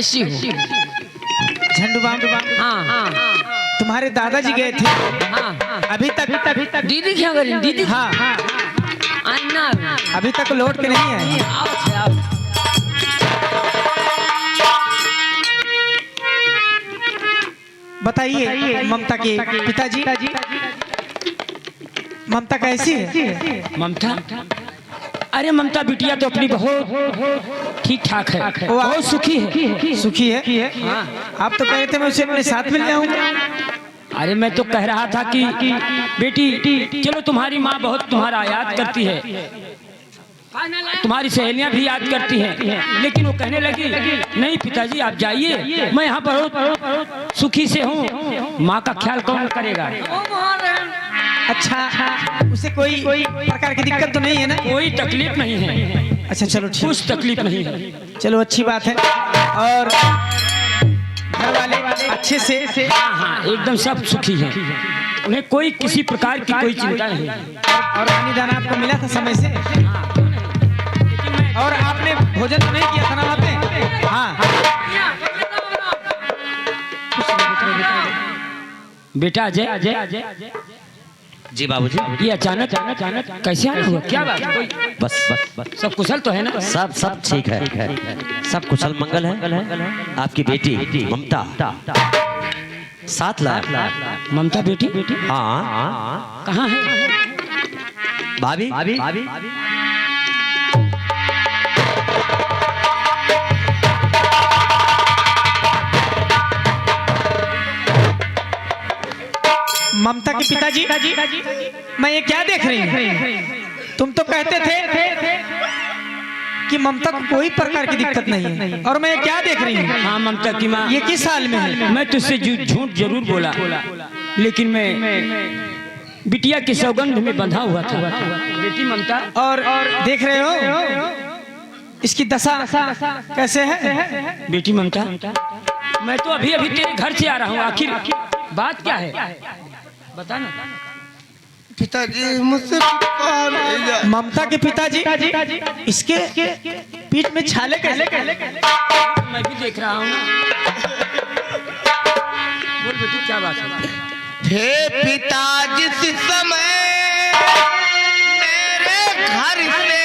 कैसी हो? झंडू बाम। हाँ तुम्हारे दादाजी गए थे हाँ। अभी तक। दीदी क्या करें? दीदी हाँ अन्ना अभी तक लौट के नहीं आए। आओ। बताइए ममता के पिताजी, ममता कैसी है? ममता, अरे ममता बिटिया तो अपनी बहुत ठीक ठाक है, बहुत सुखी है। सुखी है? आप तो कह रहे थे मैं उसे अपने साथ मिल जाऊंगा। अरे मैं तो कह रहा था कि बेटी चलो, तुम्हारी माँ बहुत तुम्हारा याद करती है, तुम्हारी सहेलियां भी याद करती हैं, लेकिन वो कहने लगी नहीं पिताजी आप जाइए, मैं यहाँ बहुत सुखी से हूँ, माँ का ख्याल कौन करेगा। अच्छा उसे कोई प्रकार की दिक्कत तो नहीं है ना? कोई तकलीफ नहीं है। अच्छा चलो ठीक, कुछ तकलीफ नहीं है। चलो अच्छी बात है। और घर वाले अच्छे से? हाँ एकदम सब सुखी हैं, उन्हें कोई किसी प्रकार की कोई चिंता नहीं। और पानी दाना आपको मिला था समय से? और आपने भोजन तो नहीं किया था ना वहाँ पे? हाँ बेटा अजय जी बाबूजी। ये अचानक कैसे आना हुआ? क्या बात? बस सब कुशल तो है ना? सब ठीक है, सब कुशल मंगल है। आपकी बेटी ममता 7 लाख। ममता बेटी? हाँ कहाँ है? भाभी ममता के पिताजी, मैं ये क्या देख रही हूँ? तुम तो कहते थे कि ममता को कोई प्रकार की दिक्कत नहीं है, और मैं ये क्या देख रही हूँ? हाँ ममता की माँ, ये किस साल में है? मैं तुझसे झूठ जरूर बोला, लेकिन मैं बिटिया की सौगंध में बंधा हुआ था बेटी ममता। और देख रहे हो इसकी दशा कैसे है? बेटी ममता, मैं तो अभी तेरे घर से आ रहा हूँ, आखिर बात क्या है बता ना। पिताजी मुझसे ममता के पिताजी इसके पीठ में छाले कैसे? मैं भी देख रहा हूँ ना। बोल बेटी क्या बात है? हे पिता जिस समय मेरे घर से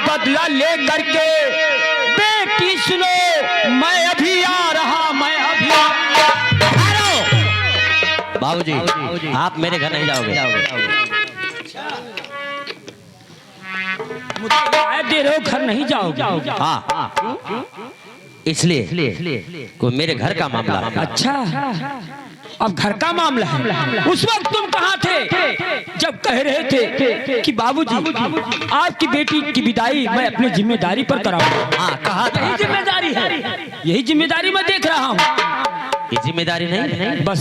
बदला ले करके बेटी सुनो, मैं अभी आ रहा, मैं अभी बाबूजी आप मेरे घर नहीं जाओगे। मुझे दे रहे हो घर नहीं जाओगे? हाँ इसलिए कोई मेरे घर का मामला है। अच्छा अब घर का मामला है। उस वक्त तुम कहाँ थे जब कह रहे थे कि बाबूजी आपकी बेटी की विदाई मैं अपनी जिम्मेदारी पर कराऊंगा? हाँ कहा था। यही जिम्मेदारी है, यही जिम्मेदारी मैं देख रहा हूँ। ये जिम्मेदारी नहीं। बस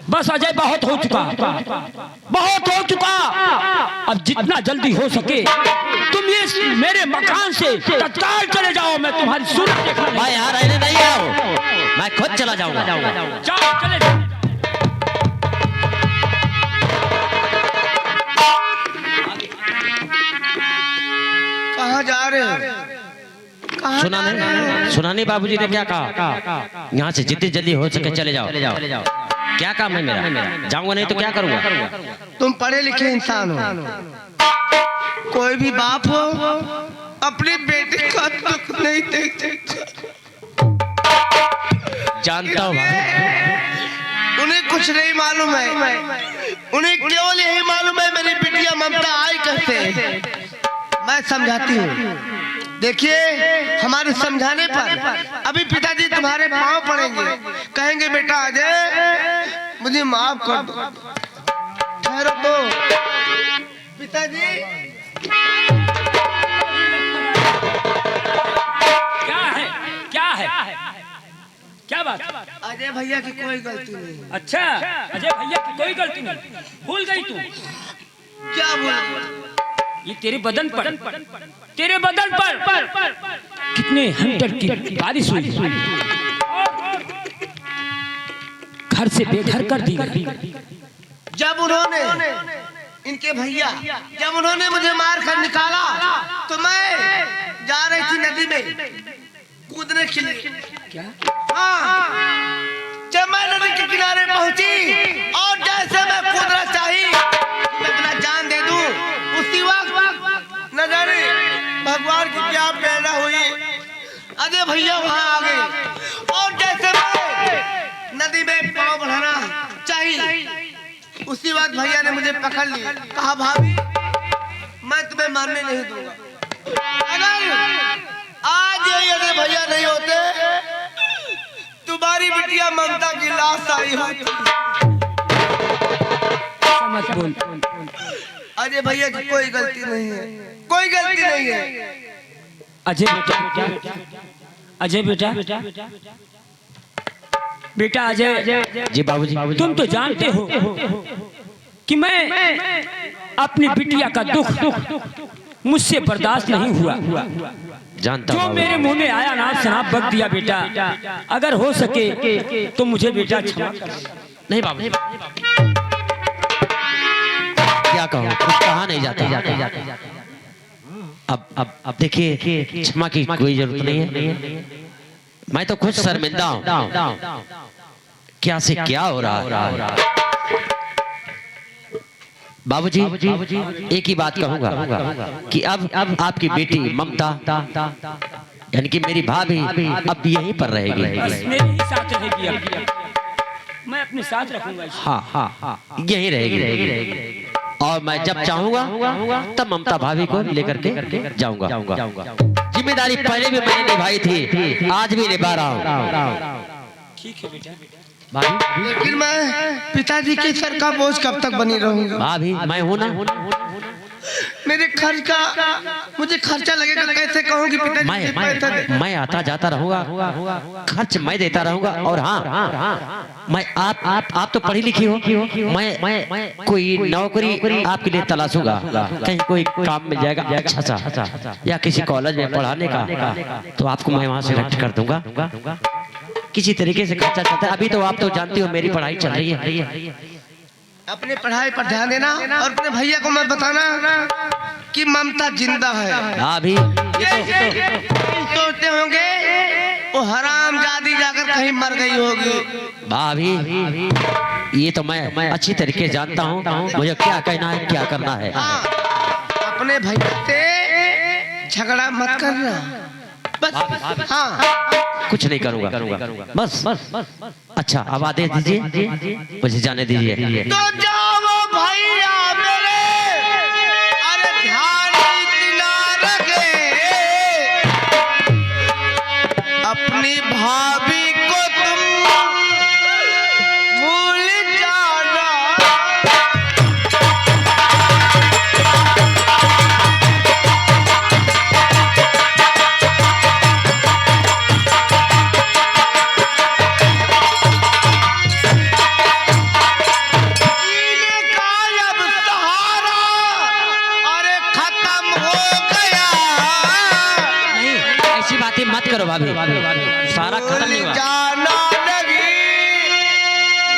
बस अजय, बहुत हो चुका, बहुत हो चुका। अब जितना जल्दी हो सके तुम ये मेरे मकान से तत्काल चले जाओ। मैं तुम्हारी सूरत देखना मैं यहाँ रहने नहीं आया हूँ, मैं खुद चला जाऊंगा। जाओ, चले जाओ। कहाँ जा रहे हो? कहाँ सुना जा रहे नहीं, हो? सुना नहीं बाबूजी ने क्या कहा? यहाँ से जितनी जल्दी हो सके चले जाओ। क्या काम है मेरा? जाऊंगा नहीं तो क्या करूंगा? तुम पढ़े लिखे इंसान हो, कोई भी बाप हो अपनी बेटी का दुख नहीं देख सकता। जानता हूँ बाबू। उन्हें कुछ नहीं मालूम है, उन्हें केवल यही मालूम है मेरी बिटिया ममता आई कैसे। मैं समझाती हूँ। देखिए, हमारे समझाने पर अभी पिताजी तुम्हारे पांव पड़ेंगे, कहेंगे बेटा अजय मुझे माफ कर दो। ठहरो तो पिताजी। क्या है क्या बात? अजय भैया की कोई गलती नहीं। अच्छा, अजय भैया की कोई गलती नहीं, भूल गई तू? क्या बोला? ये तेरे बदन पर कितने हंटर की बारिश हुई, घर से बेघर कर दी गई। जब उन्होंने इनके भैया जब उन्होंने मुझे मार कर निकाला तो मैं जा रही थी नदी में कूदने के लिए। क्या? हाँ, जब मैं नदी के किनारे पहुंची और जैसे मैं कूदना चाहिए मैं अपना जान दे दूं, उसी वक्त न जाने भगवान की क्या प्रेरणा हुई, अजय भैया वहां आ गए और जैसे मैं नदी में पांव बढ़ाना चाहिए उसी वक्त भैया ने मुझे पकड़ लिया। कहा भाभी मैं तुम्हें मरने नहीं दूंगा, अगर आज ये अजय भैया नहीं होते तुम्हारी बिटिया ममता की लाश आई होती। मत बोल। अजय भैया की कोई गलती नहीं है, कोई गलती नहीं है। अजय बेटा बेटा अजय जी बाबूजी। तुम तो जानते हो कि मैं अपनी बिटिया का दुख मुझसे बर्दाश्त नहीं हुआ। जानता जो हूँ मेरे मुंह में आया ना शराब बक दिया बेटा। अगर हो सके तो मुझे बेटा क्षमा कर। नहीं बाबू, क्या कहूँ, कुछ कहा नहीं जाता। अब देखिए, क्षमा की कोई जरूरत नहीं है। मैं तो खुद शर्मिंदा हूँ, क्या से क्या हो रहा है। बाबूजी एक ही बात कहूंगा कि अब आपकी बेटी ममता यानी कि मेरी भाभी अब यहीं पर रहेगी। मेरे ही साथ रहेगी। अब मैं अपने साथ रखूंगा। हाँ, यहीं रहेगी। और मैं जब चाहूंगा तब ममता भाभी को लेकर के जाऊंगा। जिम्मेदारी पहले भी मैंने निभाई थी, आज भी निभा रहा हूँ। ठीक है बेटा। लेकिन मैं पिताजी के सर का बोझ कब तक बनी रहूंगा। भाभी मैं हूँ ना, मेरे खर्च का मुझे खर्चा लगेगा, कैसे कहूँ कि पिताजी मुझे पैसा दे। मैं आता जाता रहूंगा, खर्च मैं देता रहूंगा। और हाँ, मैं आप तो पढ़ी लिखी हो, मैं कोई नौकरी आपके लिए तलाशूंगा। कहीं कोई काम मिल जाएगा अच्छा सा, या किसी कॉलेज में पढ़ाने का, तो आपको मैं वहाँ सेलेक्ट कर दूंगा। किसी तरीके से खर्चा चलता है। अभी तो आप तो जानती हो मेरी पढ़ाई चल रही है। अपने पढ़ाई पर ध्यान देना और अपने भैया को मैं बताना कि ममता जिंदा है। अभी सोचते होंगे वो हरामजादी जाकर कहीं मर गई होगी। भाभी ये तो मैं अच्छी तरीके से जानता हूँ मुझे क्या कहना है, क्या करना है। अपने भैया से झगड़ा मत करना बस। हाँ, कुछ नहीं करूंगा, बस। अच्छा अब आदेश दीजिए, मुझे जाने दीजिए। तो जाओ भैया मेरे, अरे ध्यान इतना रखे अपनी भाभी को तुम भूल जाना। करो भाभी, सारा खत्म नहीं हुआ। जाना लगी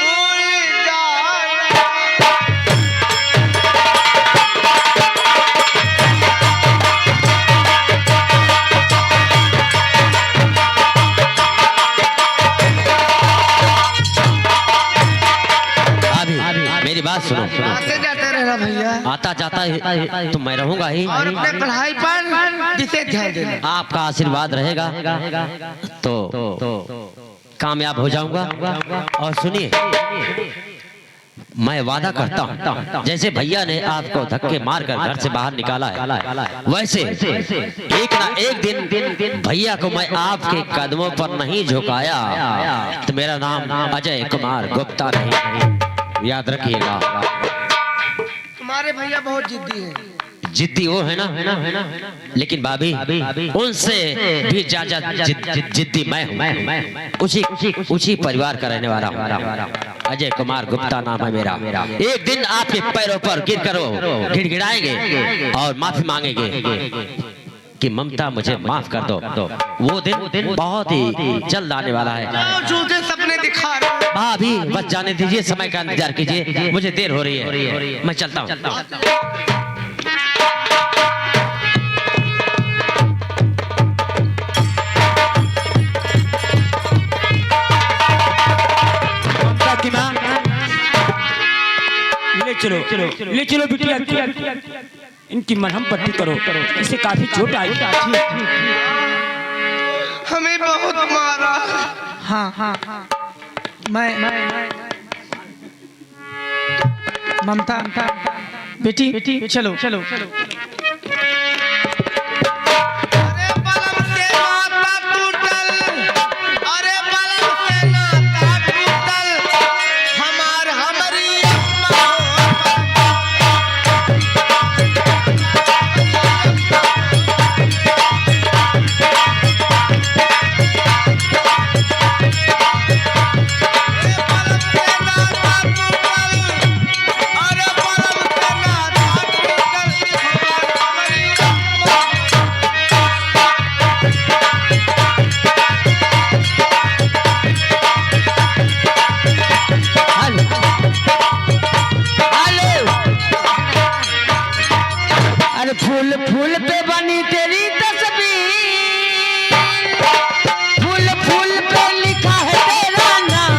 भूल जाना। भाभी मेरी बात सुनो, आते जाते रहना भैया, आता जाता ही तो मैं रहूंगा ही, और अपने पढ़ाई पर विशेष ध्यान देना। आपका आशीर्वाद रहेगा तो कामयाब हो जाऊंगा। और सुनिए, मैं वादा करता हूँ जैसे भैया ने आपको धक्के मारकर घर से बाहर निकाला है, वैसे एक ना एक दिन भैया को मैं आपके कदमों पर नहीं झुकाया तो मेरा नाम अजय कुमार गुप्ता नहीं। याद रखिएगा। तुम्हारे भैया बहुत जिद्दी हैं। जिद्दी वो है ना, लेकिन भाभी उनसे भी ज्यादा जिद्दी मैं हूँ। उसी परिवार का रहने वाला हूँ। अजय कुमार गुप्ता नाम है मेरा। एक दिन आपके पैरों पर गिर कर गिड़गिड़ाएंगे और माफी मांगेंगे कि ममता मुझे माफ कर दो। वो दिन बहुत ही जल्द आने वाला है। झूठे सपने दिखा रहे। भाभी बस जाने दीजिए, समय का इंतजार कीजिए, मुझे देर हो रही है, मैं चलता हूँ। ले चलो बिटिया, इनकी मरहम पट्टी करो, इसे काफी चोट आई। हमें बहुत मारा। हाँ मैं ममता बेटी चलो। अरे बलम से नाता टूटल, अरे बलम से नाता टूटल, हमारी अम्मा फूल फूल पे बनी तेरी तस्वीर, फूल फूल पे लिखा है तेरा नाम,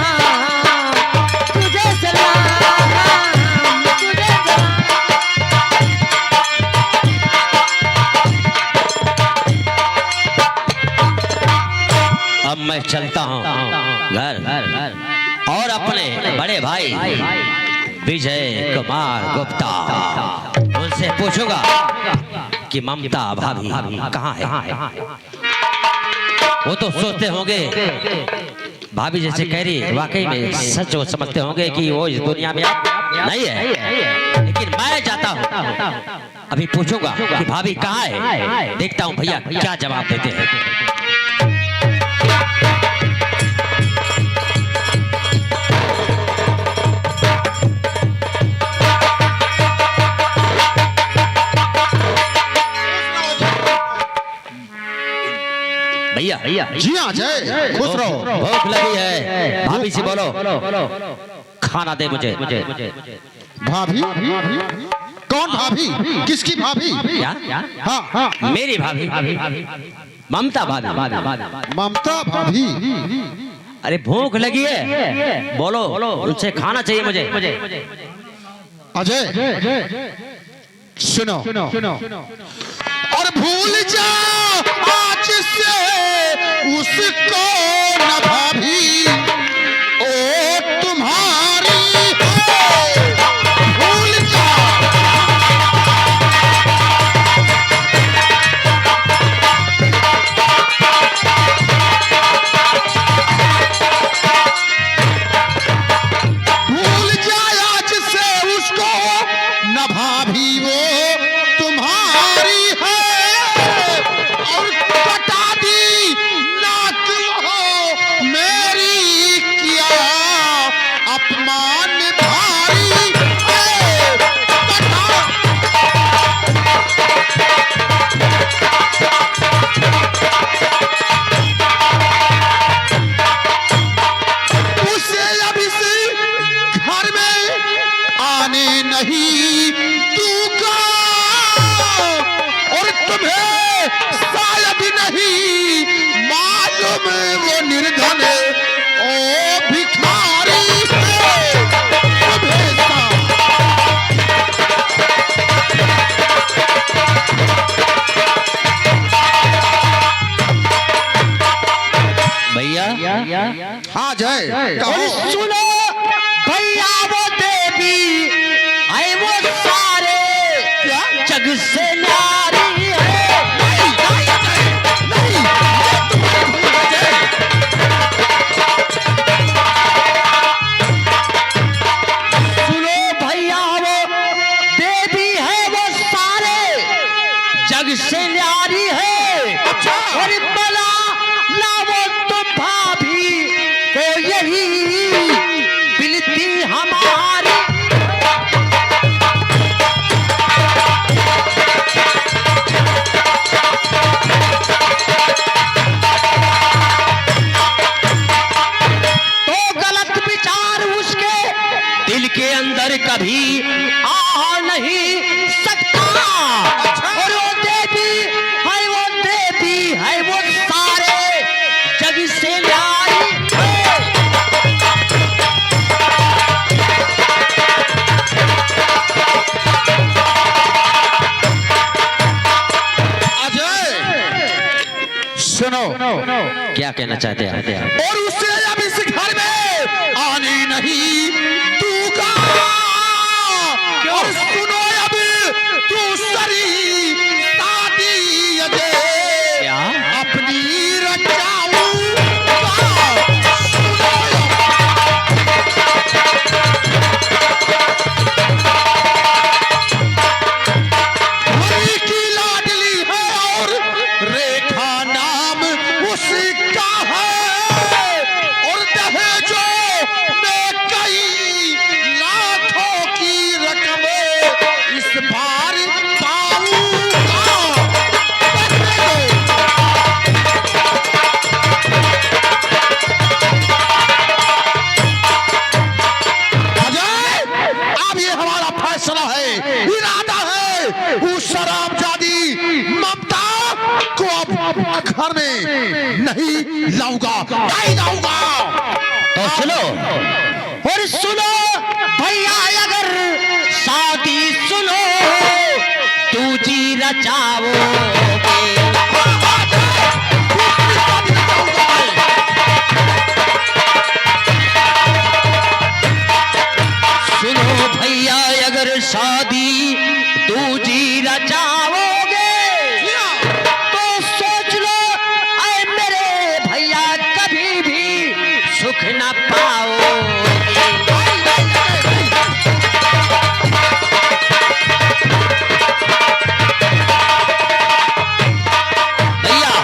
तुझे सलाम, तुझे सलाम। अब मैं चलता हूँ घर और अपने बड़े भाई विजय कुमार गुप्ता उनसे पूछूंगा कि ममता भाभी कहाँ है। वो तो सोचते होंगे भाभी जैसे कह रही, वाकई में सच वो समझते होंगे कि वो इस दुनिया में नहीं है, लेकिन मैं जाता हूँ अभी पूछूंगा कि भाभी कहाँ है। देखता हूँ भैया क्या जवाब देते हैं। भैया जी हाँ जय, खुश रहो। भूख लगी है, भाभी से बोलो खाना दे मुझे। भाभी? कौन भाभी? किसकी भाभी? क्या? हाँ मेरी भाभी, ममता भाभी। ममता भाभी? अरे भूख लगी है, बोलो उनसे खाना चाहिए मुझे। अजय सुनो, और भूल जा आज से उसको न भाभी, ओ तुम्हारी है, भूल जा। भूल जा आज से उसको न भाभी, वो तुम्हारी है, और कटा दी नाक हो नहीं दूंगा और तुम्हें शायद नहीं मालूम वो निर्धन ओ भिखारी है तुम्हें भैया हाँ जय कहो। सुनो भैया वो देवी आए वो सारे जग से न्यारी है। सुनो भैया वो देवी है वो सारे जग से न्यारी है। और बला लावो तुम भाभी को यही बिलती हमारी। तो गलत विचार उसके दिल के अंदर कभी आ नहीं सकता। और वो देवी है वो सारे जग से न्यारी है। अजय सुनो क्या कहना चाहते हैं? और उसे अब इस घर में आने नहीं दूंगा। और सुनो अब दूसरी शादी अजय क्या? अपनी रचाऊंगा। हरी की लाडली है और रेखा नाम उसका है। और दहेजों में कई लाखों की रकम इस बार पाऊंगा। अजय अब ये हमारा फैसला है, इरादा है। उस शराबजादी ममता को अब घर में नहीं लाऊंगा, नहीं लाऊंगा। तो सुनो और सुनो भैया अगर शादी सुनो दूजी रचाओगे। सुनो भैया अगर शादी दूजी रचाओगे तो सोच लो ऐ मेरे भैया कभी भी सुख न पाओगे। भैया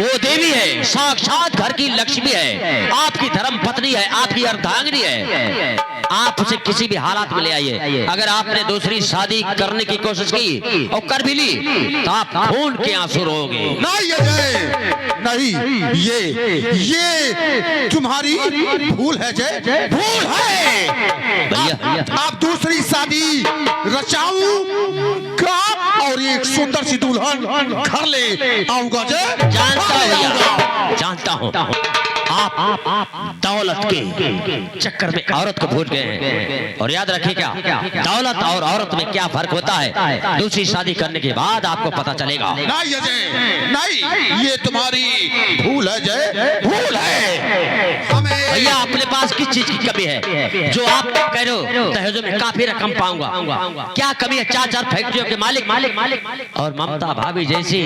वो देवी है, साक्षात घर की लक्ष्मी है, आपकी धर्म पत्नी है, आपकी अर्धांगिनी है। आप उसे किसी भी हालात में ले आइए। अगर आपने दूसरी शादी करने की कोशिश की और कर भी ली तो आप खून के आंसू रोओगे। नहीं अजय नहीं, ये तुम्हारी भूल है जय, भूल है। भैया आप दूसरी शादी रचाऊंगा और एक सुंदर सी दुल्हन घर ले आऊंगा जय। जानता हूँ भैया, जानता हूँ आप दौलत के चक्कर में औरत को भूल गए हैं। और याद रखिए क्या दौलत और औरत में क्या फर्क होता है, दूसरी शादी करने के बाद आपको पता चलेगा। नहीं अजय नहीं, ये तुम्हारी भूल है जय, भूल है। हमें भैया अपने पास किस चीज की कमी है जो आप कह रहे हो दहेजों में काफी रकम पाऊंगा? क्या कमी है? 4 फैक्ट्रियों के मालिक और ममता भाभी जैसी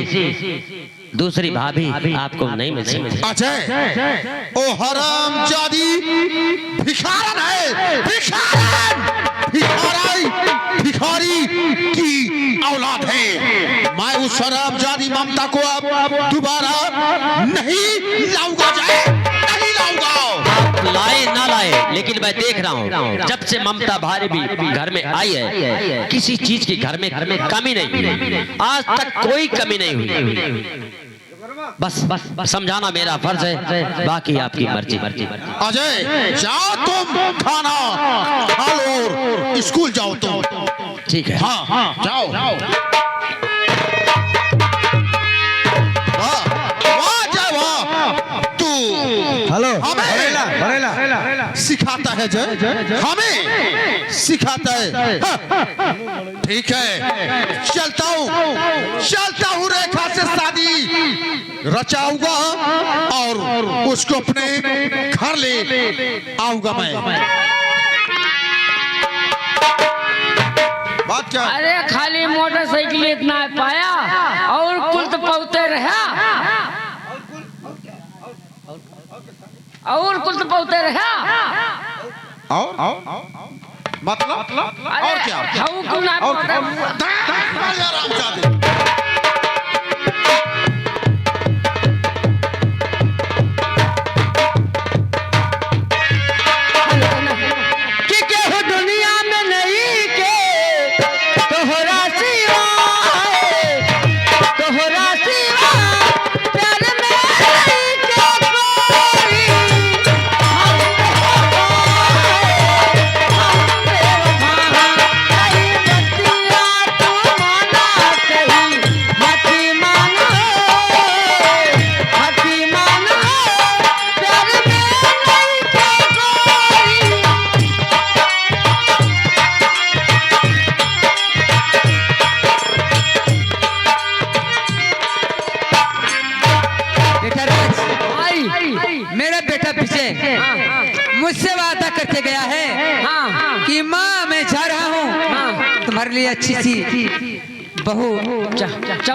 दूसरी भाभी आपको नहीं मिल सकती। अजय ओ हरामजादी भिखारन है, भिखारी की औलाद है। मैं उस हरामजादी ममता को अब दोबारा नहीं लाऊंगा जय, नहीं लाऊंगा। आप लाए ना लाए लेकिन मैं देख रहा हूँ जब से ममता भाभी भी घर में आई है किसी चीज की घर में कमी नहीं, आज तक कोई कमी नहीं हुई। बस समझाना मेरा फर्ज है, बाकी आपकी मर्जी। अजय जाओ तुम खाना खा लो और स्कूल जाओ तुम। ठीक है। हाँ हाँ जाओ वाह वाह जय वाह। तू हेलो हमें सिखाता है जय, हमें सिखाता है। हाँ, ठीक है चलता हूँ रेखा से शादी रचाऊंगा और उसको अपने घर ले आऊंगा मैं। बात क्या? अरे खाली मोटरसाइकिल इतना पाया और कुल तो पहुंचते रहा और कुल तो पहुंचते रहा और मतलब और क्या? हऊ कुल ना और पहुंचे। रामजादे कि केहू दुनिया में नहीं के तोहरा सिवा प्यार में नहीं के कोई मेरा बेटा पीछे मुझसे वादा करके गया है कि माँ मैं जा रहा हूँ तुम्हारे लिए अच्छी सी बहू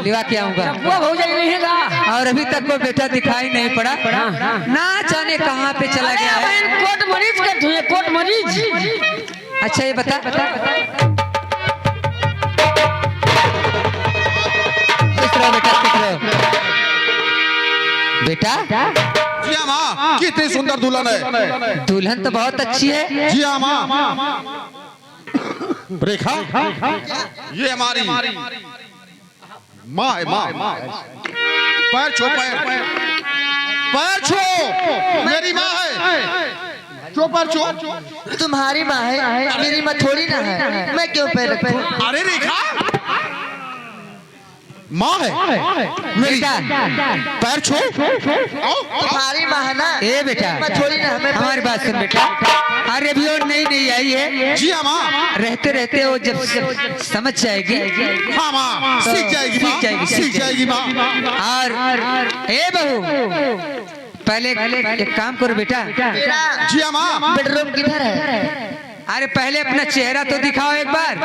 लिवा के आऊंगा। वो हो जाएगा और अभी तक वो बेटा दिखाई नहीं पड़ा, ना जाने कहाँ पे चला गया है। कोट मरीज का तुझे कोट मरीज। अच्छा ये बता खुश रहो बेटा, खुश रहो बेटा। जी हाँ माँ, कितनी सुंदर दुल्हन है। दुल्हन तो बहुत अच्छी है। जी हाँ माँ। रेखा ये हमारी माँ है, माँ। पैर छो, पैर छो, मेरी माँ है। छो पैर छो। तुम्हारी माँ है, मेरी माँ थोड़ी ना है। मैं क्यों पैर रखूं? अरे रेखा माँ है मेरी, पैर छो। तुम्हारी माँ है ना। ए बेटा मैं थोड़ी ना, हमें हमारी बात सुन बेटा। अरे अभी और नई आई है। जी हाँ माँ। रहते रहते वो जब समझ जाएगी। हाँ माँ, सीख जाएगी, सीख जाएगी माँ। और ए बहू पहले एक काम करो बेटा। जी हाँ माँ। बेडरूम किधर है? अरे पहले अपना चेहरा तो दिखाओ एक बार।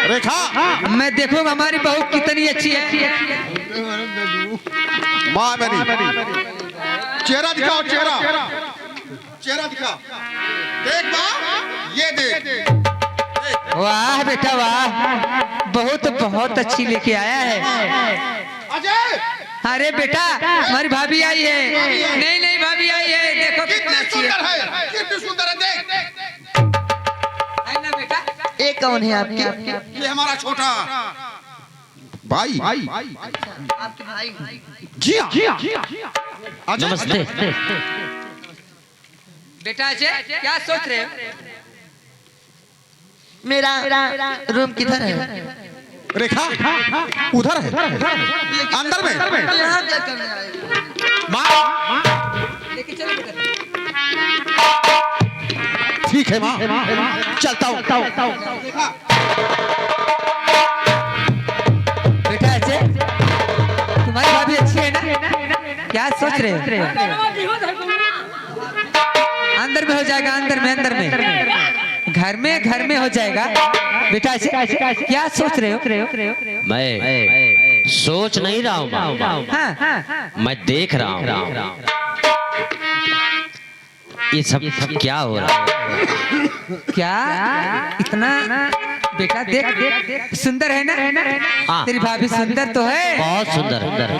रेखा मैं देखूंगा हमारी बहू कितनी अच्छी है। माँ मेरी, चेहरा दिखाओ, चेहरा दिखा। देख माँ, ये देख। वाह बेटा वाह, बहुत अच्छी लेके आया है। अजय अरे बेटा हमारी भाभी आई है। नहीं भाभी आई है, देखो कितना अच्छी है। कितनी सुंदर है, देख। है ना बेटा। ये कौन है आपके? ये हमारा छोटा भाई। आपके भाई? जी हाँ। अजय नमस्ते। बेटा अजय क्या सोच रहे हो? मेरा रूम किधर है? रेखा उधर है, अंदर में। यहाँ क्या करने आए? माँ लेके चलो बेटा। ठीक है माँ, चलता हूँ। बेटा अजय तुम्हारी भाभी अच्छी है ना? क्या सोच रहे हो? अंदर में हो जाएगा, अंदर में घर में हो जाएगा। बेटा अजय क्या सोच रहे हो? मैं सोच नहीं रहा हूँ, हाँ मैं देख रहा हूँ ये सब क्या हो रहा है। क्या इतना बेटा देख सुंदर है ना? हाँ। तेरी भाभी सुंदर तो है। बहुत सुंदर।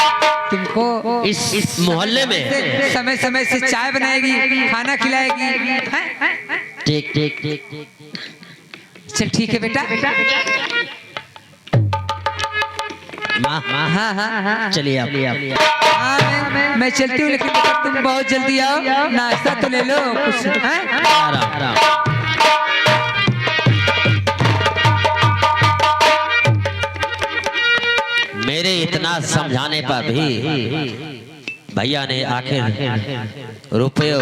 तुमको इस मोहल्ले में समय समय से चाय बनाएगी, खाना खिलाएगी। ठीक। चल ठीक है बेटा। माँ हाँ चलिए आप। हाँ मैं चलती हूँ, लेकिन बेटा तुम बहुत जल्दी आओ, नाश्ता तो ले लो कुछ। आ रहा। समझाने पर भी भैया ने आखिर रुपयों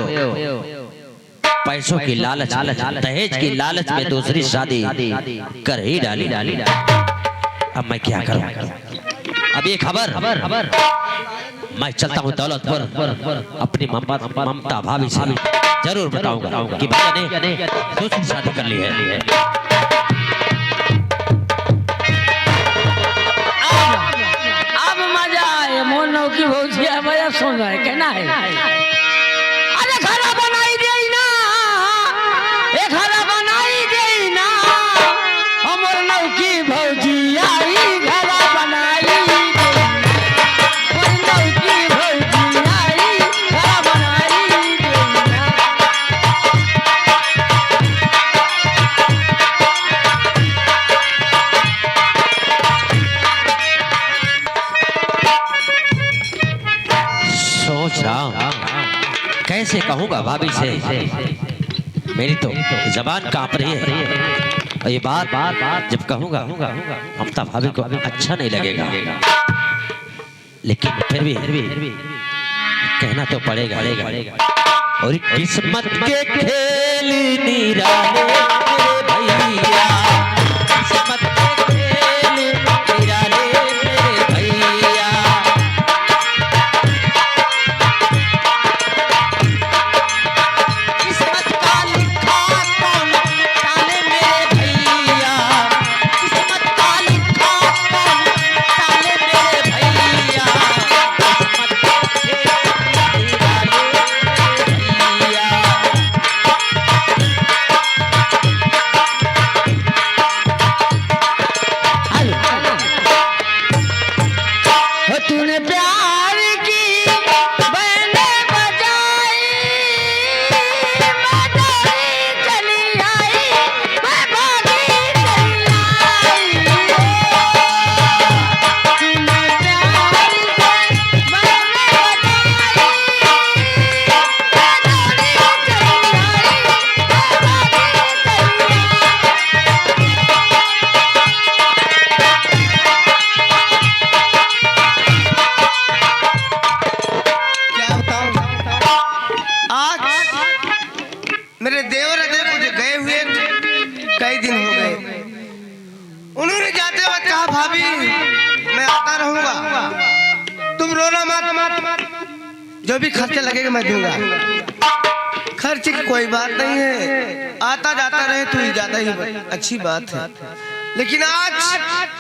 पैसों की लालच दहेज की लालच में दूसरी शादी कर ही डाली। अब मैं क्या करूं? अब ये खबर मैं चलता हूं दौलतपुर, अपनी ममता भाभी से जरूर बताऊंगा कि भैया ने दूसरी शादी कर ली है। अब मजा आए मोनो की भौजिया भैया सुन रहे कहना है। अरे खाना बनाई दे ना, ए खाना बनाई दे ना, हमर नौ की भौजिया आई खाना बनाई दे, हमर नौ की भौजिया आई खाना बनाई दे ना। सोच रहा हूं कैसे कहूंगा भाभी से, मेरी तो जबान कांप रही है। और ये बात जब कहूंगा ममता भाभी को अच्छा नहीं लगेगा, लेकिन फिर भी कहना तो पड़ेगा। और किस्मत के खेल निराले मेरे भैया, किस्मत के खेल निराले मेरे भैया। किस्मत का लिखा कौन टाले मेरे भैया, किस्मत का लिखा कौन टाले मेरे भैया। किस्मत के खेल निराले मेरे भैया। हो तूने प्यार की बहने बजाई, मैं डरी चली आई, मैं भागी चली आई। तूने प्यार से बहने बजाई, मैं डरी चली आई, मैं भागी चली आई। क्या बताऊं, आज मेरे देवर मुझे गए हुए कई दिन हो गए। उन्होंने जाते वक्त कहा भाभी मैं आता रहूंगा, तुम रोना मत, जो भी खर्चा लगेगा मैं दूंगा। खर्च की कोई बात नहीं है, आता जाता रहे तो ही ज्यादा ही अच्छी बात है। लेकिन आज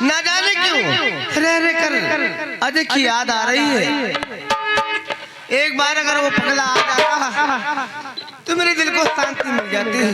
ना जाने क्यों रह कर अजय की याद आ रही है। एक बार अगर वो पगला आ जाता तो मेरे दिल को शांति मिल जाती है।